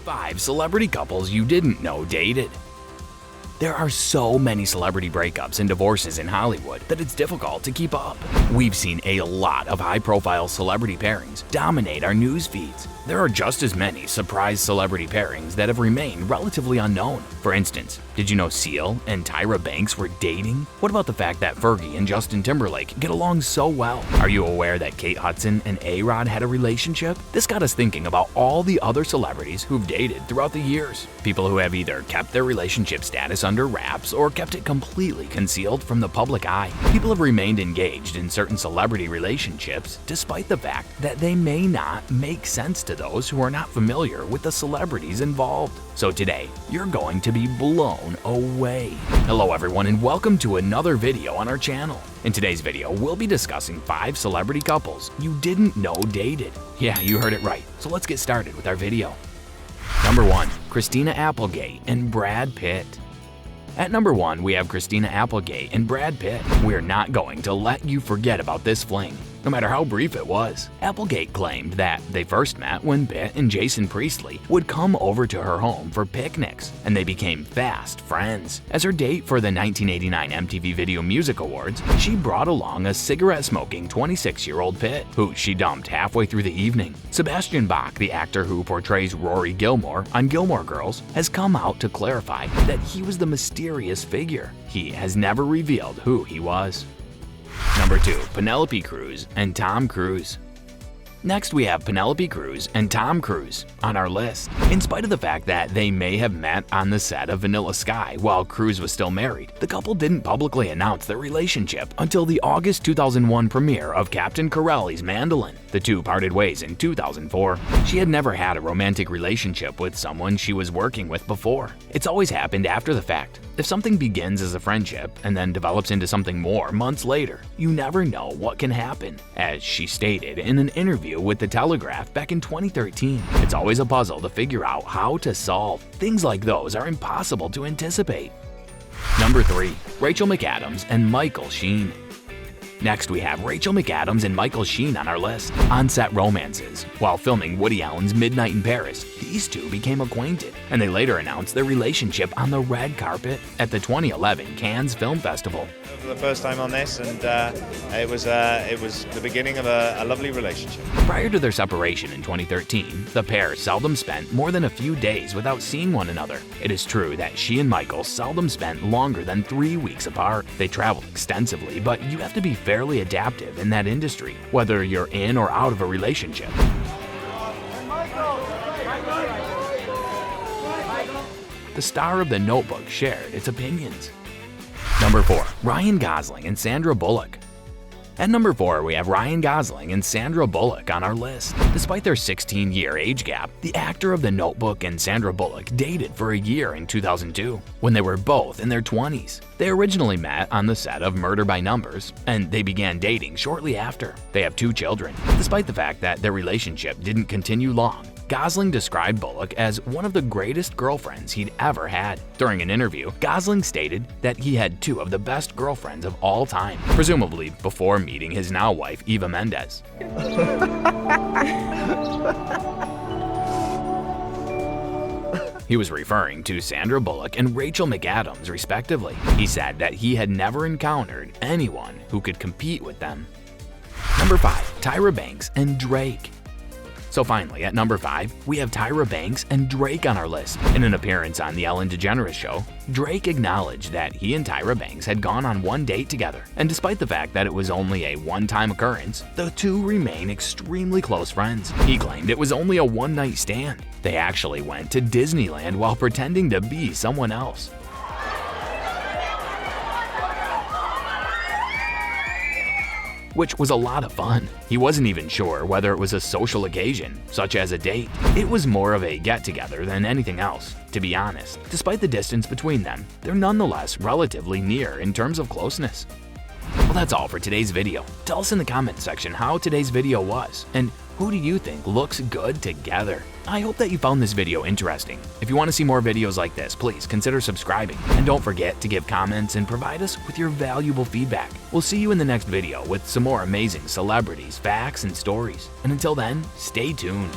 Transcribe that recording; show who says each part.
Speaker 1: 5 celebrity couples you didn't know dated. There are so many celebrity breakups and divorces in Hollywood that it's difficult to keep up. We've seen a lot of high-profile celebrity pairings dominate our news feeds. There are just as many surprise celebrity pairings that have remained relatively unknown. For instance, did you know Seal and Tyra Banks were dating? What about the fact that Fergie and Justin Timberlake get along so well? Are you aware that Kate Hudson and A-Rod had a relationship? This got us thinking about all the other celebrities who've dated throughout the years. People who have either kept their relationship status under wraps or kept it completely concealed from the public eye. People have remained engaged in certain celebrity relationships despite the fact that they may not make sense to those who are not familiar with the celebrities involved. So today, you're going to be blown away. Hello everyone and welcome to another video on our channel. In today's video, we'll be discussing 5 celebrity couples you didn't know dated. Yeah, you heard it right. So let's get started with our video. Number 1. Christina Applegate and Brad Pitt. At number 1, we have Christina Applegate and Brad Pitt. We're not going to let you forget about this fling, no matter how brief it was. Applegate claimed that they first met when Pitt and Jason Priestley would come over to her home for picnics, and they became fast friends. As her date for the 1989 MTV Video Music Awards, she brought along a cigarette-smoking 26-year-old Pitt, who she dumped halfway through the evening. Sebastian Bach, the actor who portrays Rory Gilmore on Gilmore Girls, has come out to clarify that he was the mysterious figure. He has never revealed who he was. Number 2. Penelope Cruz and Tom Cruise. Next, we have Penelope Cruz and Tom Cruise on our list. In spite of the fact that they may have met on the set of Vanilla Sky while Cruz was still married, the couple didn't publicly announce their relationship until the August 2001 premiere of Captain Corelli's Mandolin. The two parted ways in 2004. She had never had a romantic relationship with someone she was working with before. It's always happened after the fact. If something begins as a friendship and then develops into something more months later, you never know what can happen. As she stated in an interview with The Telegraph back in 2013, it's always a puzzle to figure out how to solve. Things like those are impossible to anticipate. Number 3. Rachel McAdams and Michael Sheen. Next, we have Rachel McAdams and Michael Sheen on our list. On-set romances. While filming Woody Allen's Midnight in Paris, these two became acquainted, and they later announced their relationship on the red carpet at the 2011 Cannes Film Festival.
Speaker 2: For the first time on this, and it was the beginning of a lovely relationship.
Speaker 1: Prior to their separation in 2013, the pair seldom spent more than a few days without seeing one another. It is true that she and Michael seldom spent longer than 3 weeks apart. They traveled extensively, but you have to be fairly adaptive in that industry, whether you're in or out of a relationship. The star of The Notebook shared its opinions. Number 4. Ryan Gosling and Sandra Bullock. At number 4, we have Ryan Gosling and Sandra Bullock on our list. Despite their 16-year age gap, the actor of The Notebook and Sandra Bullock dated for a year in 2002, when they were both in their 20s. They originally met on the set of Murder by Numbers, and they began dating shortly after. They have 2 children. Despite the fact that their relationship didn't continue long, Gosling described Bullock as one of the greatest girlfriends he'd ever had. During an interview, Gosling stated that he had 2 of the best girlfriends of all time, presumably before meeting his now wife Eva Mendes. He was referring to Sandra Bullock and Rachel McAdams, respectively. He said that he had never encountered anyone who could compete with them. Number 5. Tyra Banks and Drake. So finally, at number 5, we have Tyra Banks and Drake on our list. In an appearance on The Ellen DeGeneres Show, Drake acknowledged that he and Tyra Banks had gone on one date together, and despite the fact that it was only a one-time occurrence, the two remain extremely close friends. He claimed it was only a one-night stand. They actually went to Disneyland while pretending to be someone else. Which was a lot of fun. He wasn't even sure whether it was a social occasion, such as a date. It was more of a get-together than anything else, to be honest. Despite the distance between them, they're nonetheless relatively near in terms of closeness. Well, that's all for today's video. Tell us in the comment section how today's video was, and who do you think looks good together? I hope that you found this video interesting. If you want to see more videos like this, please consider subscribing. And don't forget to give comments and provide us with your valuable feedback. We'll see you in the next video with some more amazing celebrities, facts, and stories. And until then, stay tuned.